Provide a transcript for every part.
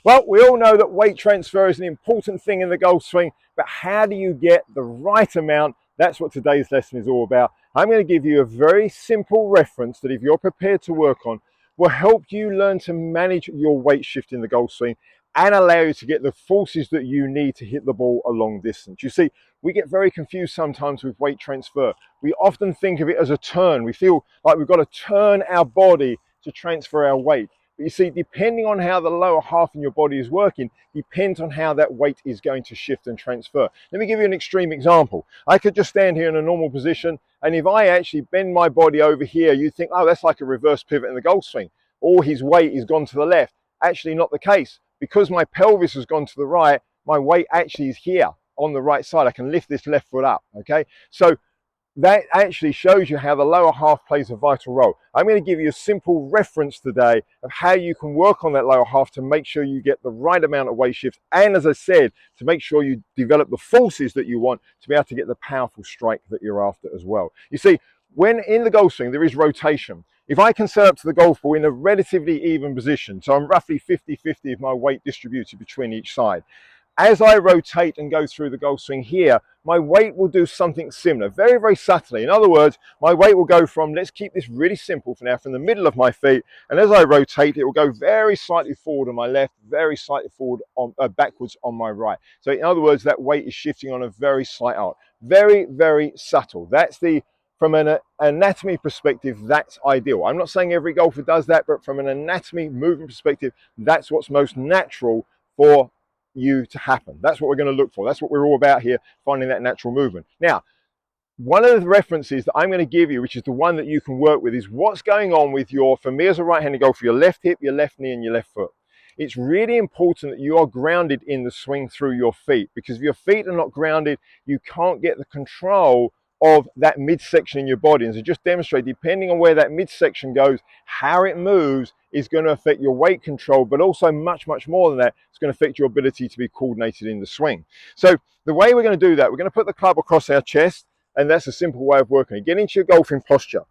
Well, we all know that weight transfer is an important thing in the golf swing, but how do you get the right amount? That's what today's lesson is all about. I'm going to give you a very simple reference that if you're prepared to work on, will help you learn to manage your weight shift in the golf swing and allow you to get the forces that you need to hit the ball a long distance. You see, we get very confused sometimes with weight transfer. We often think of it as a turn. We feel like we've got to turn our body to transfer our weight. But you see, depending on how the lower half in your body is working, depends on how that weight is going to shift and transfer. Let me give you an extreme example. I could just stand here in a normal position, and if I actually bend my body over here, you think, oh, that's like a reverse pivot in the golf swing. All his weight is gone to the left. Actually, not the case. Because my pelvis has gone to the right, my weight actually is here on the right side. I can lift this left foot up, okay? So that actually shows you how the lower half plays a vital role. I'm going to give you a simple reference today of how you can work on that lower half to make sure you get the right amount of weight shift, and as I said, to make sure you develop the forces that you want to be able to get the powerful strike that you're after as well. You see, when in the golf swing there is rotation. If I can set up to the golf ball in a relatively even position, so I'm roughly 50-50 of my weight distributed between each side, as I rotate and go through the golf swing here, my weight will do something similar, very, very subtly. In other words, my weight will go from, let's keep this really simple for now, from the middle of my feet, and as I rotate, it will go very slightly forward on my left, very slightly forward on backwards on my right. So in other words, that weight is shifting on a very slight arc. Very, very subtle. That's the, from an anatomy perspective, that's ideal. I'm not saying every golfer does that, but from an anatomy movement perspective, that's what's most natural for you to happen. That's what we're going to look for. That's what we're all about here, finding that natural movement. Now, one of the references that I'm going to give you, which is the one that you can work with, is what's going on with your, for me as a right-handed golfer, your left hip, your left knee, and your left foot. It's really important that you are grounded in the swing through your feet, because if your feet are not grounded, you can't get the control of that midsection in your body. And to just demonstrate, depending on where that midsection goes, how it moves is going to affect your weight control, but also much, much more than that, it's going to affect your ability to be coordinated in the swing. So the way we're going to do that, we're going to put the club across our chest, and that's a simple way of working it. Get into your golfing posture.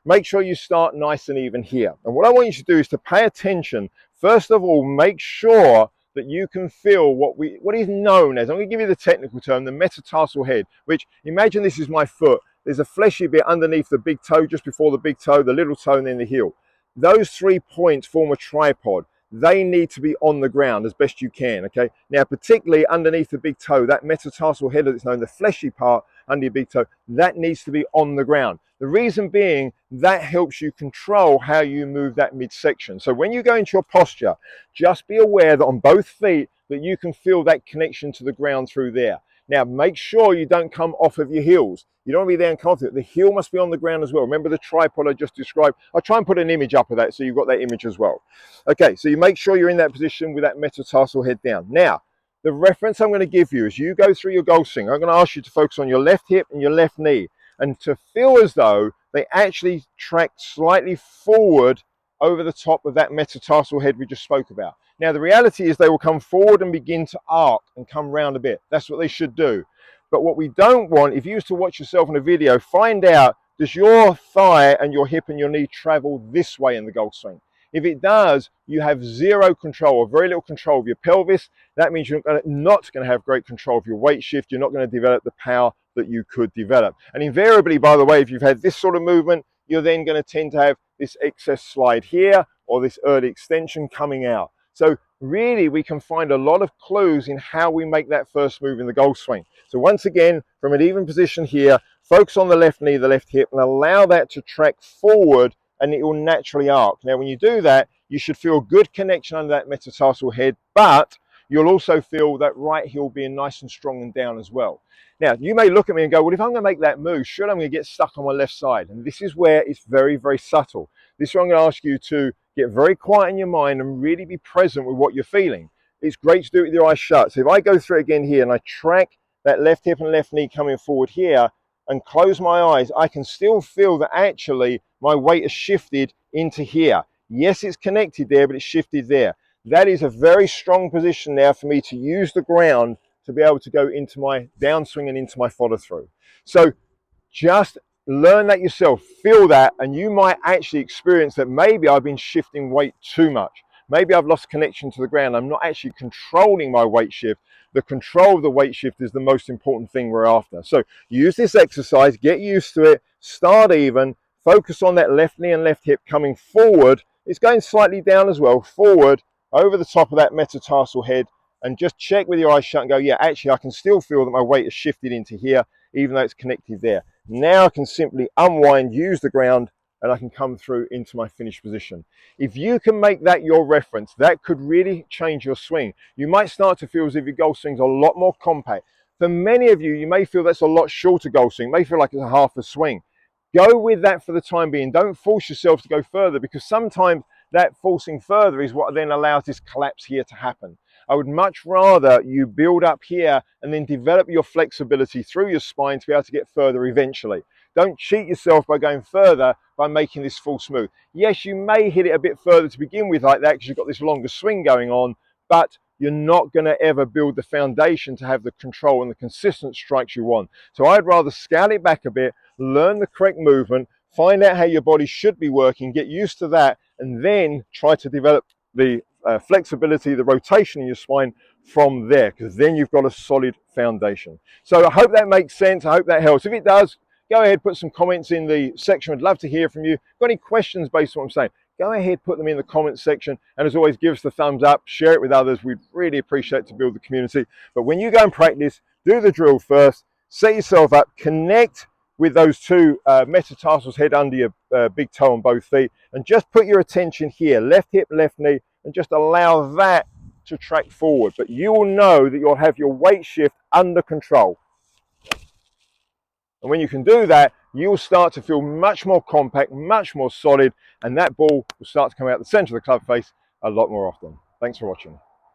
Make sure you start nice and even here. And what I want you to do is to pay attention. First of all, make sure that you can feel what is known as, I'm going to give you the technical term, the metatarsal head, which, imagine this is my foot. There's a fleshy bit underneath the big toe, just before the big toe, the little toe, and then the heel. Those 3 points form a tripod. They need to be on the ground as best you can, okay? Now, particularly underneath the big toe, that metatarsal head, as it's known, the fleshy part under your big toe, that needs to be on the ground. The reason being, that helps you control how you move that midsection. So when you go into your posture, just be aware that on both feet, that you can feel that connection to the ground through there. Now, make sure you don't come off of your heels. You don't want to be there and come off it. The heel must be on the ground as well. Remember the tripod I just described? I'll try and put an image up of that so you've got that image as well. Okay, so you make sure you're in that position with that metatarsal head down. Now, the reference I'm going to give you as you go through your golf swing, I'm going to ask you to focus on your left hip and your left knee, and to feel as though they actually track slightly forward over the top of that metatarsal head we just spoke about. Now, the reality is they will come forward and begin to arc and come round a bit. That's what they should do. But what we don't want, if you used to watch yourself in a video, find out, does your thigh and your hip and your knee travel this way in the golf swing? If it does, you have zero control or very little control of your pelvis. That means you're not going to have great control of your weight shift. You're not going to develop the power that you could develop. And invariably, by the way, if you've had this sort of movement, you're then going to tend to have this excess slide here or this early extension coming out. So really, we can find a lot of clues in how we make that first move in the golf swing. So once again, from an even position here, focus on the left knee, the left hip, and allow that to track forward, and it will naturally arc. Now, when you do that, you should feel good connection under that metatarsal head, but you'll also feel that right heel being nice and strong and down as well. Now, you may look at me and go, well, if I'm going to make that move, sure, I'm going to get stuck on my left side. And this is where it's very, very subtle. This is where I'm going to ask you to get very quiet in your mind and really be present with what you're feeling. It's great to do it with your eyes shut. So if I go through it again here and I track that left hip and left knee coming forward here and close my eyes, I can still feel that actually my weight has shifted into here. Yes, it's connected there, but it's shifted there. That is a very strong position now for me to use the ground to be able to go into my downswing and into my follow through. So just learn that yourself, feel that, and you might actually experience that maybe I've been shifting weight too much. maybe I've lost connection to the ground. I'm not actually controlling my weight shift. The control of the weight shift is the most important thing we're after. So use this exercise, get used to it, start even, focus on that left knee and left hip coming forward. It's going slightly down as well, forward, over the top of that metatarsal head, and just check with your eyes shut and go, yeah, actually I can still feel that my weight has shifted into here, even though it's connected there. Now I can simply unwind, use the ground, and I can come through into my finished position. If you can make that your reference, that could really change your swing. You might start to feel as if your golf swing's a lot more compact. For many of you, you may feel that's a lot shorter golf swing, you may feel like it's a half a swing. Go with that for the time being. Don't force yourself to go further, because sometimes that forcing further is what then allows this collapse here to happen. I would much rather you build up here and then develop your flexibility through your spine to be able to get further eventually. Don't cheat yourself by going further by making this full smooth. Yes, you may hit it a bit further to begin with like that because you've got this longer swing going on, but you're not going to ever build the foundation to have the control and the consistent strikes you want. So I'd rather scale it back a bit, learn the correct movement, find out how your body should be working, get used to that, and then try to develop the flexibility, the rotation in your spine from there, because then you've got a solid foundation. So I hope that makes sense. I hope that helps. If it does, go ahead, put some comments in the section. I'd love to hear from you. Got any questions based on what I'm saying? Go ahead, put them in the comments section. And as always, give us the thumbs up, share it with others. We'd really appreciate to build the community. But when you go and practice, do the drill first, set yourself up, connect with those two metatarsals, head under your big toe on both feet, and just put your attention here, left hip, left knee, and just allow that to track forward. But you will know that you'll have your weight shift under control. And when you can do that, you'll start to feel much more compact, much more solid, and that ball will start to come out the center of the club face a lot more often. Thanks for watching.